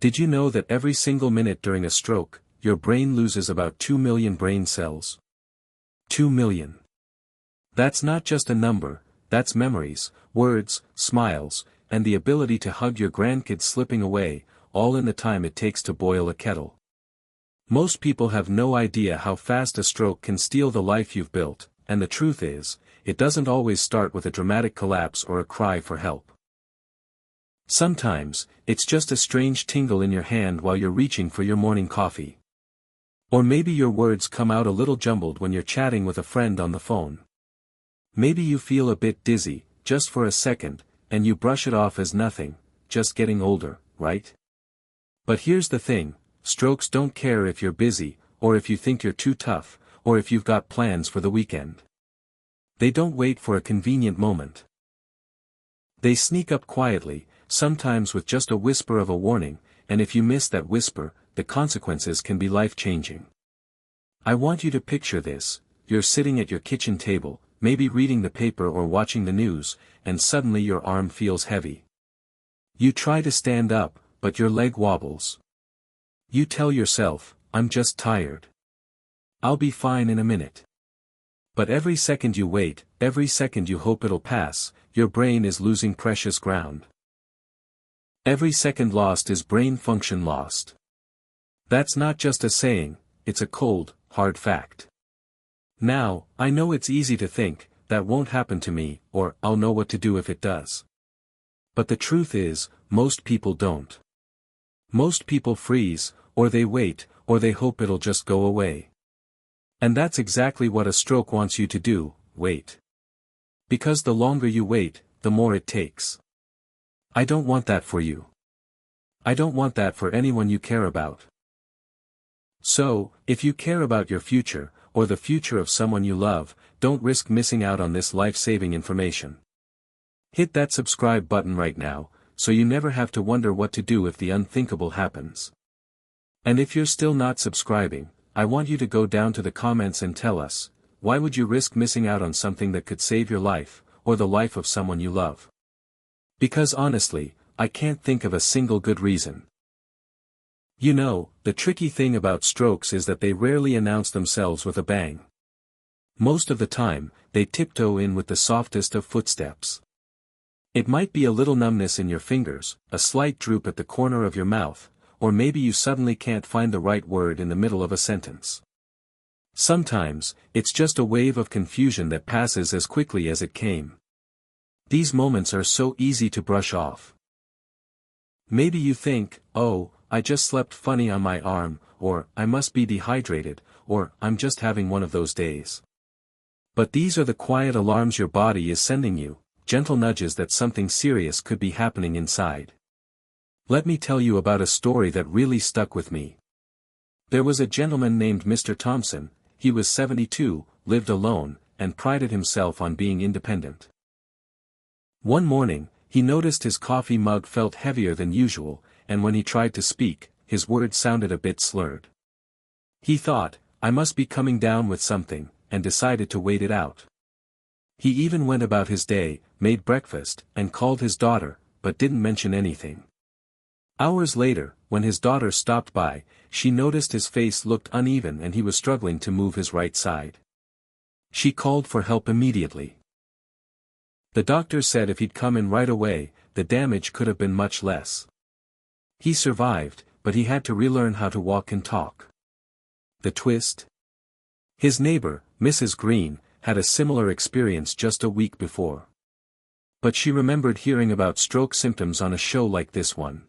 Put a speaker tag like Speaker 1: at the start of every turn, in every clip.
Speaker 1: Did you know that every single minute during a stroke, your brain loses about 2 million brain cells? 2 million. That's not just a number, that's memories, words, smiles, and the ability to hug your grandkids slipping away, all in the time it takes to boil a kettle. Most people have no idea how fast a stroke can steal the life you've built, and the truth is, it doesn't always start with a dramatic collapse or a cry for help. Sometimes, it's just a strange tingle in your hand while you're reaching for your morning coffee. Or maybe your words come out a little jumbled when you're chatting with a friend on the phone. Maybe you feel a bit dizzy, just for a second, and you brush it off as nothing, just getting older, right? But here's the thing, strokes don't care if you're busy, or if you think you're too tough, or if you've got plans for the weekend. They don't wait for a convenient moment. They sneak up quietly, sometimes with just a whisper of a warning, and if you miss that whisper, the consequences can be life-changing. I want you to picture this: you're sitting at your kitchen table, maybe reading the paper or watching the news, and suddenly your arm feels heavy. You try to stand up, but your leg wobbles. You tell yourself, "I'm just tired. I'll be fine in a minute." But every second you wait, every second you hope it'll pass, your brain is losing precious ground. Every second lost is brain function lost. That's not just a saying, it's a cold, hard fact. Now, I know it's easy to think, that won't happen to me, or I'll know what to do if it does. But the truth is, most people don't. Most people freeze, or they wait, or they hope it'll just go away. And that's exactly what a stroke wants you to do, wait. Because the longer you wait, the more it takes. I don't want that for you. I don't want that for anyone you care about. So, if you care about your future, or the future of someone you love, don't risk missing out on this life-saving information. Hit that subscribe button right now, so you never have to wonder what to do if the unthinkable happens. And if you're still not subscribing, I want you to go down to the comments and tell us, why would you risk missing out on something that could save your life, or the life of someone you love? Because honestly, I can't think of a single good reason. You know, the tricky thing about strokes is that they rarely announce themselves with a bang. Most of the time, they tiptoe in with the softest of footsteps. It might be a little numbness in your fingers, a slight droop at the corner of your mouth, or maybe you suddenly can't find the right word in the middle of a sentence. Sometimes, it's just a wave of confusion that passes as quickly as it came. These moments are so easy to brush off. Maybe you think, "Oh, I just slept funny on my arm," or "I must be dehydrated," or "I'm just having one of those days." But these are the quiet alarms your body is sending you, gentle nudges that something serious could be happening inside. Let me tell you about a story that really stuck with me. There was a gentleman named Mr. Thompson. He was 72, lived alone, and prided himself on being independent. One morning, he noticed his coffee mug felt heavier than usual, and when he tried to speak, his words sounded a bit slurred. He thought, "I must be coming down with something," and decided to wait it out. He even went about his day, made breakfast, and called his daughter, but didn't mention anything. Hours later, when his daughter stopped by, she noticed his face looked uneven and he was struggling to move his right side. She called for help immediately. The doctor said if he'd come in right away, the damage could have been much less. He survived, but he had to relearn how to walk and talk. The twist? His neighbor, Mrs. Green, had a similar experience just a week before. But she remembered hearing about stroke symptoms on a show like this one.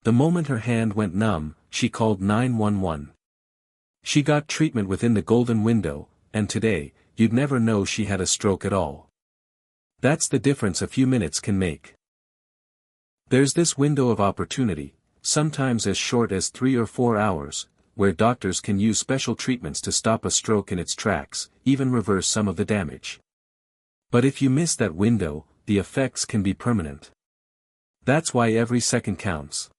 Speaker 1: The moment her hand went numb, she called 911. She got treatment within the golden window, and today, you'd never know she had a stroke at all. That's the difference a few minutes can make. There's this window of opportunity, sometimes as short as 3 or 4 hours, where doctors can use special treatments to stop a stroke in its tracks, even reverse some of the damage. But if you miss that window, the effects can be permanent. That's why every second counts.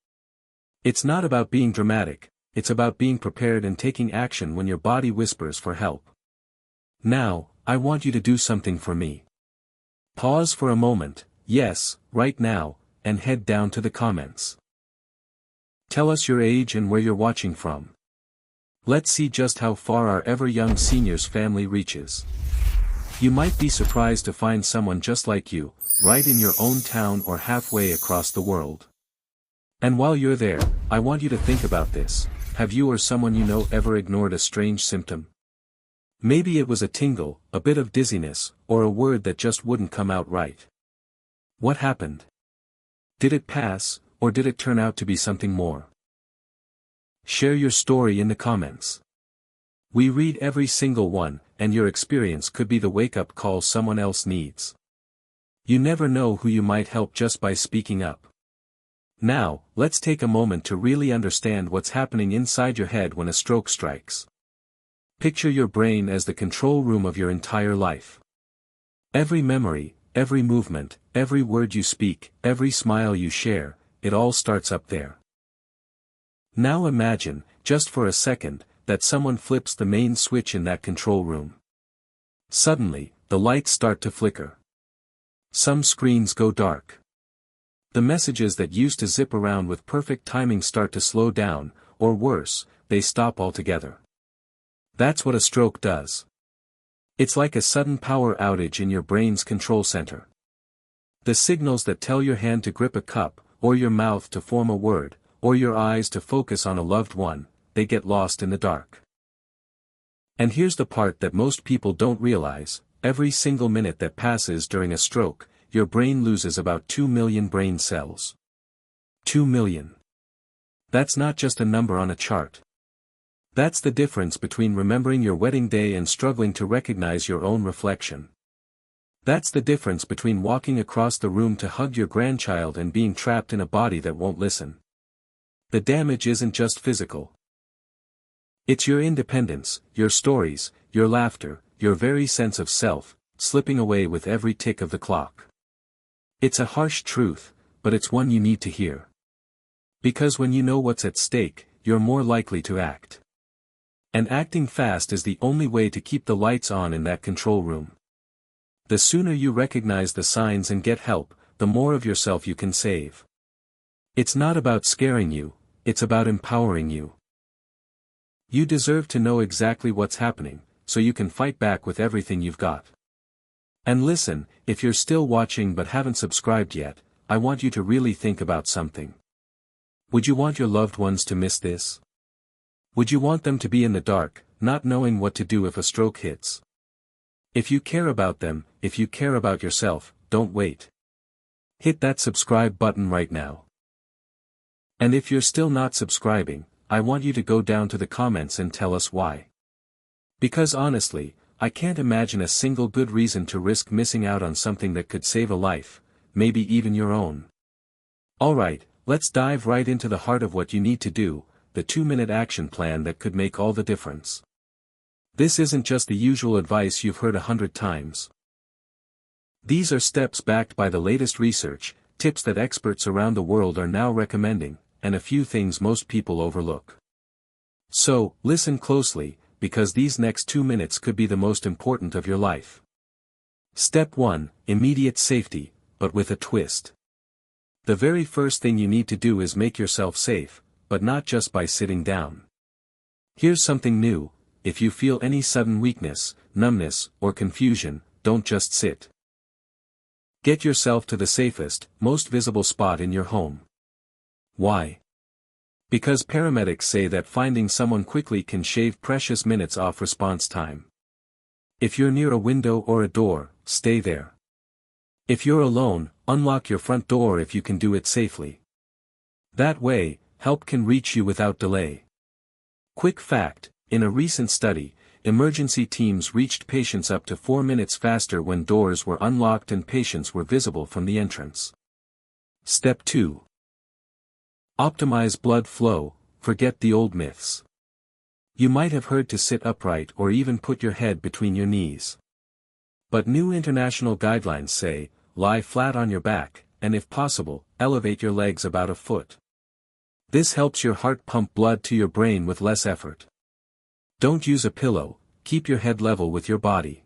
Speaker 1: It's not about being dramatic, it's about being prepared and taking action when your body whispers for help. Now, I want you to do something for me. Pause for a moment, yes, right now, and head down to the comments. Tell us your age and where you're watching from. Let's see just how far our ever-young senior's family reaches. You might be surprised to find someone just like you, right in your own town or halfway across the world. And while you're there, I want you to think about this. Have you or someone you know ever ignored a strange symptom? Maybe it was a tingle, a bit of dizziness, or a word that just wouldn't come out right. What happened? Did it pass, or did it turn out to be something more? Share your story in the comments. We read every single one, and your experience could be the wake-up call someone else needs. You never know who you might help just by speaking up. Now, let's take a moment to really understand what's happening inside your head when a stroke strikes. Picture your brain as the control room of your entire life. Every memory, every movement, every word you speak, every smile you share, it all starts up there. Now imagine, just for a second, that someone flips the main switch in that control room. Suddenly, the lights start to flicker. Some screens go dark. The messages that used to zip around with perfect timing start to slow down, or worse, they stop altogether. That's what a stroke does. It's like a sudden power outage in your brain's control center. The signals that tell your hand to grip a cup, or your mouth to form a word, or your eyes to focus on a loved one, they get lost in the dark. And here's the part that most people don't realize: every single minute that passes during a stroke, your brain loses about 2 million brain cells. 2 million. That's not just a number on a chart. That's the difference between remembering your wedding day and struggling to recognize your own reflection. That's the difference between walking across the room to hug your grandchild and being trapped in a body that won't listen. The damage isn't just physical. It's your independence, your stories, your laughter, your very sense of self, slipping away with every tick of the clock. It's a harsh truth, but it's one you need to hear. Because when you know what's at stake, you're more likely to act. And acting fast is the only way to keep the lights on in that control room. The sooner you recognize the signs and get help, the more of yourself you can save. It's not about scaring you, it's about empowering you. You deserve to know exactly what's happening, so you can fight back with everything you've got. And listen, if you're still watching but haven't subscribed yet, I want you to really think about something. Would you want your loved ones to miss this? Would you want them to be in the dark, not knowing what to do if a stroke hits? If you care about them, if you care about yourself, don't wait. Hit that subscribe button right now. And if you're still not subscribing, I want you to go down to the comments and tell us why. Because honestly, I can't imagine a single good reason to risk missing out on something that could save a life, maybe even your own. Alright, let's dive right into the heart of what you need to do, the 2-minute action plan that could make all the difference. This isn't just the usual advice you've heard 100 times. These are steps backed by the latest research, tips that experts around the world are now recommending, and a few things most people overlook. So, listen closely, because these next 2 minutes could be the most important of your life. Step 1, immediate safety, but with a twist. The very first thing you need to do is make yourself safe, but not just by sitting down. Here's something new: if you feel any sudden weakness, numbness, or confusion, don't just sit. Get yourself to the safest, most visible spot in your home. Why? Because paramedics say that finding someone quickly can shave precious minutes off response time. If you're near a window or a door, stay there. If you're alone, unlock your front door if you can do it safely. That way, help can reach you without delay. Quick fact: in a recent study, emergency teams reached patients up to 4 minutes faster when doors were unlocked and patients were visible from the entrance. Step 2. Optimize blood flow, forget the old myths. You might have heard to sit upright or even put your head between your knees. But new international guidelines say, lie flat on your back, and if possible, elevate your legs about a foot. This helps your heart pump blood to your brain with less effort. Don't use a pillow, keep your head level with your body.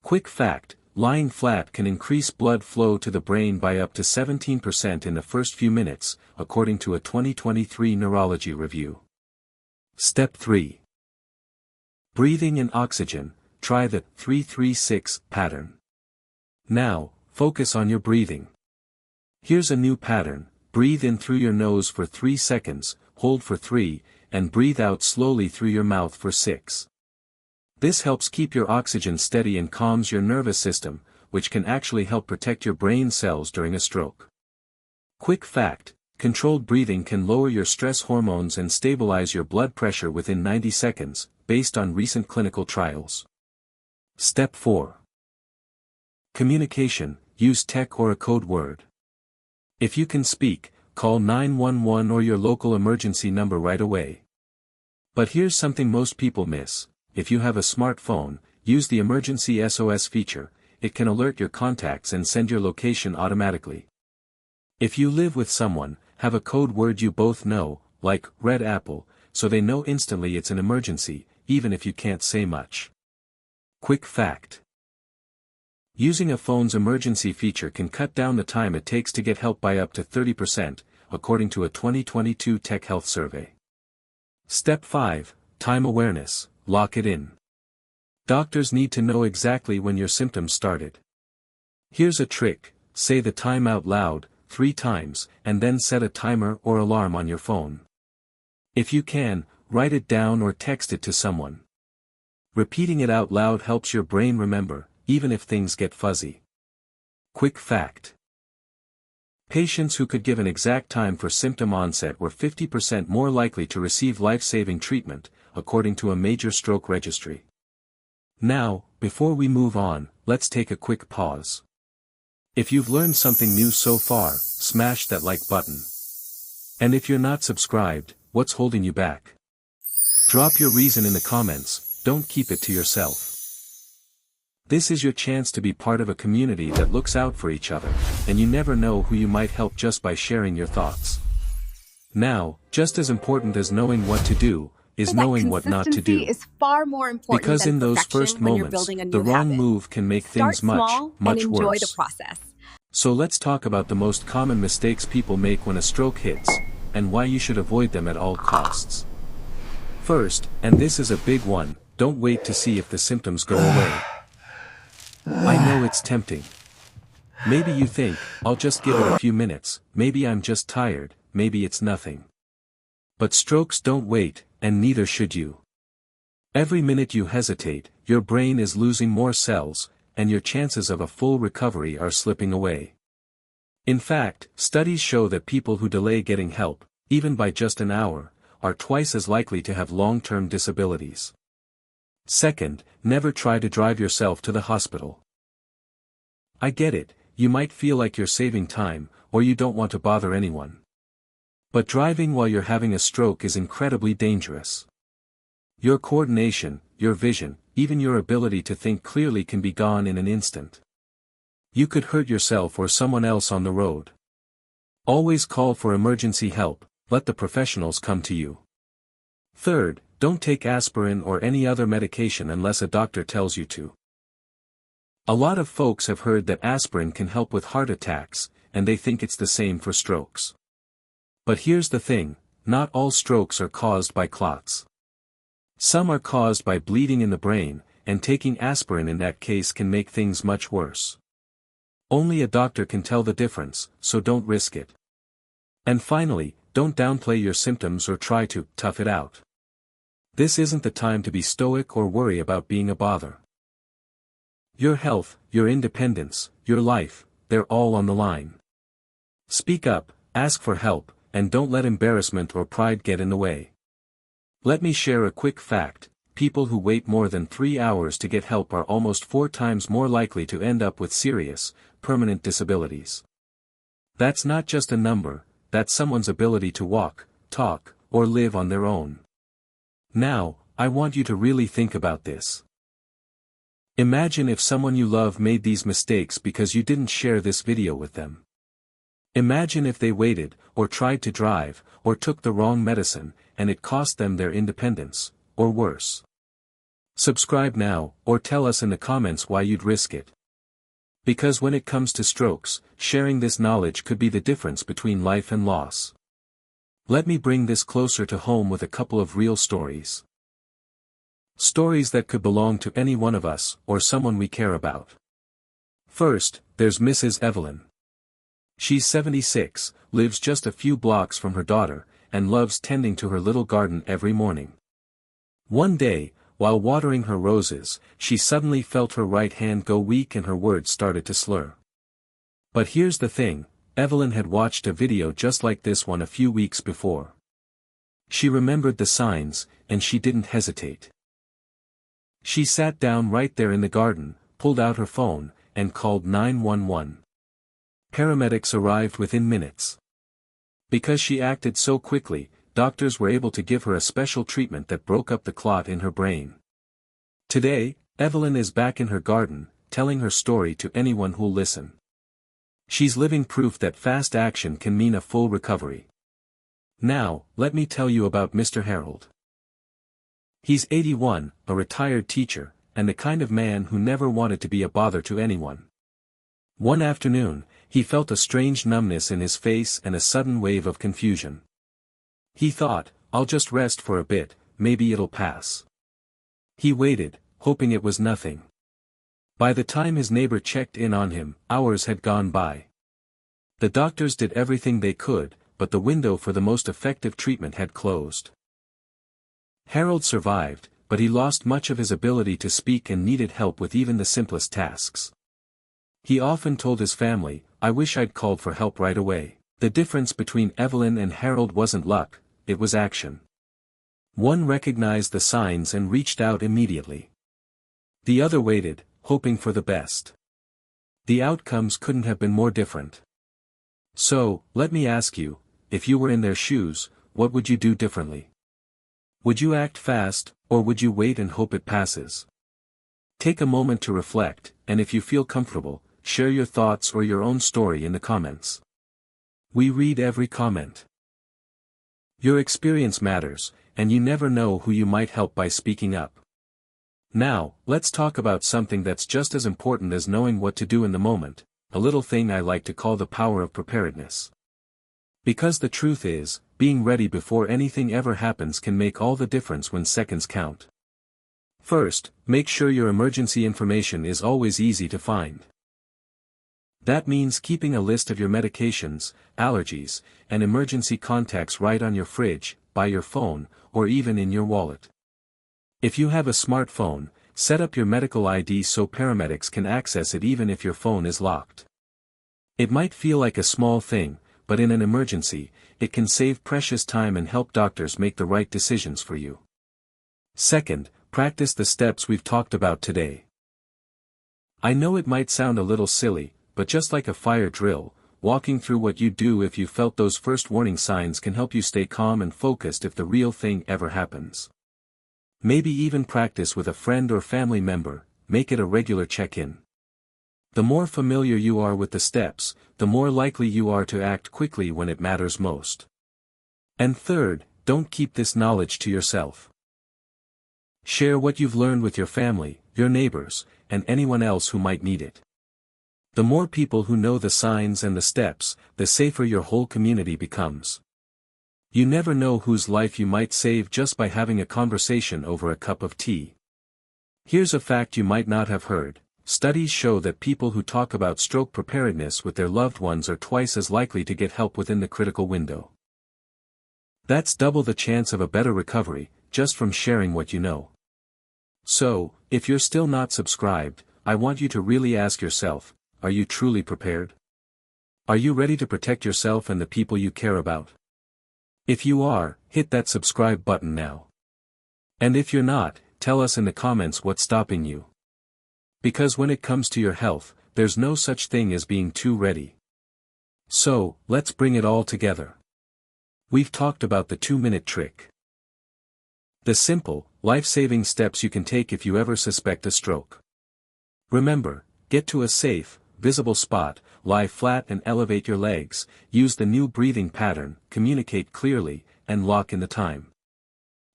Speaker 1: Quick fact: lying flat can increase blood flow to the brain by up to 17% in the first few minutes, according to a 2023 Neurology review. Step 3. Breathing in oxygen. Try the 3-3-6 pattern. Now, focus on your breathing. Here's a new pattern. Breathe in through your nose for 3 seconds, hold for 3, and breathe out slowly through your mouth for 6. This helps keep your oxygen steady and calms your nervous system, which can actually help protect your brain cells during a stroke. Quick fact: controlled breathing can lower your stress hormones and stabilize your blood pressure within 90 seconds, based on recent clinical trials. Step 4. Communication. Use tech or a code word. If you can speak, call 911 or your local emergency number right away. But here's something most people miss. If you have a smartphone, use the emergency SOS feature. It can alert your contacts and send your location automatically. If you live with someone, have a code word you both know, like red apple, so they know instantly it's an emergency, even if you can't say much. Quick fact: using a phone's emergency feature can cut down the time it takes to get help by up to 30%, according to a 2022 Tech Health survey. Step 5. Time awareness. Lock it in. Doctors need to know exactly when your symptoms started. Here's a trick: say the time out loud 3 times, and then set a timer or alarm on your phone. If you can, write it down or text it to someone. Repeating it out loud helps your brain remember, even if things get fuzzy. Quick fact: patients who could give an exact time for symptom onset were 50% more likely to receive life-saving treatment, according to a major stroke registry. Now, before we move on, let's take a quick pause. If you've learned something new so far, smash that like button. And if you're not subscribed, what's holding you back? Drop your reason in the comments. Don't keep it to yourself. This is your chance to be part of a community that looks out for each other, and you never know who you might help just by sharing your thoughts. Now, just as important as knowing what to do, is knowing what not to do.
Speaker 2: Is far more important
Speaker 1: because in those first moments, the wrong move can make things much worse.
Speaker 2: Enjoy the process.
Speaker 1: So let's talk about the most common mistakes people make when a stroke hits, and why you should avoid them at all costs. First, and this is a big one, don't wait to see if the symptoms go away. I know it's tempting. Maybe you think, I'll just give it a few minutes, maybe I'm just tired, maybe it's nothing. But strokes don't wait, and neither should you. Every minute you hesitate, your brain is losing more cells, and your chances of a full recovery are slipping away. In fact, studies show that people who delay getting help, even by just an hour, are twice as likely to have long-term disabilities. Second, never try to drive yourself to the hospital. I get it, you might feel like you're saving time, or you don't want to bother anyone. But driving while you're having a stroke is incredibly dangerous. Your coordination, your vision, even your ability to think clearly can be gone in an instant. You could hurt yourself or someone else on the road. Always call for emergency help, let the professionals come to you. Third, don't take aspirin or any other medication unless a doctor tells you to. A lot of folks have heard that aspirin can help with heart attacks, and they think it's the same for strokes. But here's the thing, not all strokes are caused by clots. Some are caused by bleeding in the brain, and taking aspirin in that case can make things much worse. Only a doctor can tell the difference, so don't risk it. And finally, don't downplay your symptoms or try to tough it out. This isn't the time to be stoic or worry about being a bother. Your health, your independence, your life, they're all on the line. Speak up, ask for help, and don't let embarrassment or pride get in the way. Let me share a quick fact: people who wait more than 3 hours to get help are almost 4 times more likely to end up with serious, permanent disabilities. That's not just a number, that's someone's ability to walk, talk, or live on their own. Now, I want you to really think about this. Imagine if someone you love made these mistakes because you didn't share this video with them. Imagine if they waited, or tried to drive, or took the wrong medicine, and it cost them their independence, or worse. Subscribe now, or tell us in the comments why you'd risk it. Because when it comes to strokes, sharing this knowledge could be the difference between life and loss. Let me bring this closer to home with a couple of real stories. Stories that could belong to any one of us, or someone we care about. First, there's Mrs. Evelyn. She's 76, lives just a few blocks from her daughter, and loves tending to her little garden every morning. One day, while watering her roses, she suddenly felt her right hand go weak and her words started to slur. But here's the thing, Evelyn had watched a video just like this one a few weeks before. She remembered the signs, and she didn't hesitate. She sat down right there in the garden, pulled out her phone, and called 911. Paramedics arrived within minutes. Because she acted so quickly, doctors were able to give her a special treatment that broke up the clot in her brain. Today, Evelyn is back in her garden, telling her story to anyone who'll listen. She's living proof that fast action can mean a full recovery. Now, let me tell you about Mr. Harold. He's 81, a retired teacher, and the kind of man who never wanted to be a bother to anyone. One afternoon, he felt a strange numbness in his face and a sudden wave of confusion. He thought, I'll just rest for a bit, maybe it'll pass. He waited, hoping it was nothing. By the time his neighbor checked in on him, hours had gone by. The doctors did everything they could, but the window for the most effective treatment had closed. Harold survived, but he lost much of his ability to speak and needed help with even the simplest tasks. He often told his family, I wish I'd called for help right away. The difference between Evelyn and Harold wasn't luck, it was action. One recognized the signs and reached out immediately. The other waited, hoping for the best. The outcomes couldn't have been more different. So, let me ask you, if you were in their shoes, what would you do differently? Would you act fast, or would you wait and hope it passes? Take a moment to reflect, and if you feel comfortable, share your thoughts or your own story in the comments. We read every comment. Your experience matters, and you never know who you might help by speaking up. Now, let's talk about something that's just as important as knowing what to do in the moment, a little thing I like to call the power of preparedness. Because the truth is, being ready before anything ever happens can make all the difference when seconds count. First, make sure your emergency information is always easy to find. That means keeping a list of your medications, allergies, and emergency contacts right on your fridge, by your phone, or even in your wallet. If you have a smartphone, set up your medical ID so paramedics can access it even if your phone is locked. It might feel like a small thing, but in an emergency, it can save precious time and help doctors make the right decisions for you. Second, practice the steps we've talked about today. I know it might sound a little silly, but just like a fire drill, walking through what you'd do if you felt those first warning signs can help you stay calm and focused if the real thing ever happens. Maybe even practice with a friend or family member, make it a regular check-in. The more familiar you are with the steps, the more likely you are to act quickly when it matters most. And third, don't keep this knowledge to yourself. Share what you've learned with your family, your neighbors, and anyone else who might need it. The more people who know the signs and the steps, the safer your whole community becomes. You never know whose life you might save just by having a conversation over a cup of tea. Here's a fact you might not have heard. Studies show that people who talk about stroke preparedness with their loved ones are twice as likely to get help within the critical window. That's double the chance of a better recovery, just from sharing what you know. So, if you're still not subscribed, I want you to really ask yourself, are you truly prepared? Are you ready to protect yourself and the people you care about? If you are, hit that subscribe button now. And if you're not, tell us in the comments what's stopping you. Because when it comes to your health, there's no such thing as being too ready. So, let's bring it all together. We've talked about the 2-minute trick. The simple, life-saving steps you can take if you ever suspect a stroke. Remember, get to a safe, visible spot, lie flat and elevate your legs, use the new breathing pattern, communicate clearly, and lock in the time.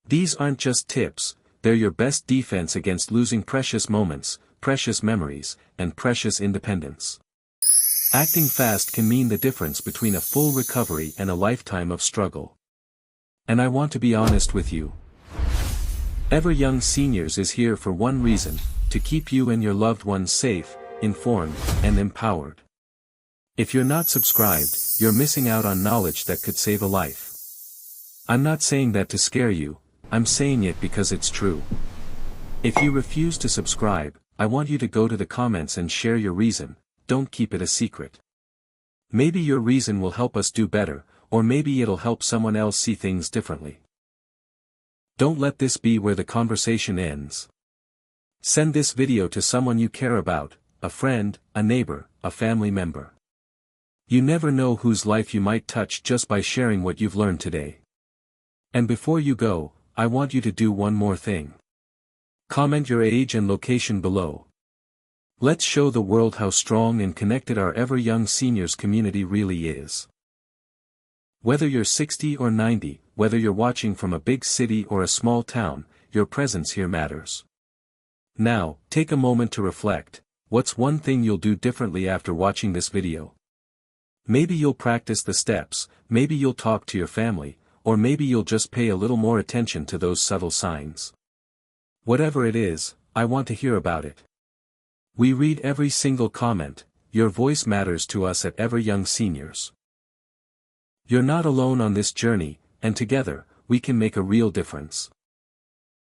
Speaker 1: These aren't just tips, they're your best defense against losing precious moments, precious memories, and precious independence. Acting fast can mean the difference between a full recovery and a lifetime of struggle. And I want to be honest with you. Ever Young Seniors is here for one reason: to keep you and your loved ones safe, informed, and empowered. If you're not subscribed, you're missing out on knowledge that could save a life. I'm not saying that to scare you, I'm saying it because it's true. If you refuse to subscribe, I want you to go to the comments and share your reason. Don't keep it a secret. Maybe your reason will help us do better, or maybe it'll help someone else see things differently. Don't let this be where the conversation ends. Send this video to someone you care about, a friend, a neighbor, a family member. You never know whose life you might touch just by sharing what you've learned today. And before you go, I want you to do one more thing. Comment your age and location below. Let's show the world how strong and connected our Ever Young Seniors community really is. Whether you're 60 or 90, whether you're watching from a big city or a small town, your presence here matters. Now, take a moment to reflect. What's one thing you'll do differently after watching this video? Maybe you'll practice the steps, maybe you'll talk to your family, or maybe you'll just pay a little more attention to those subtle signs. Whatever it is, I want to hear about it. We read every single comment. Your voice matters to us at Ever Young Seniors. You're not alone on this journey, and together, we can make a real difference.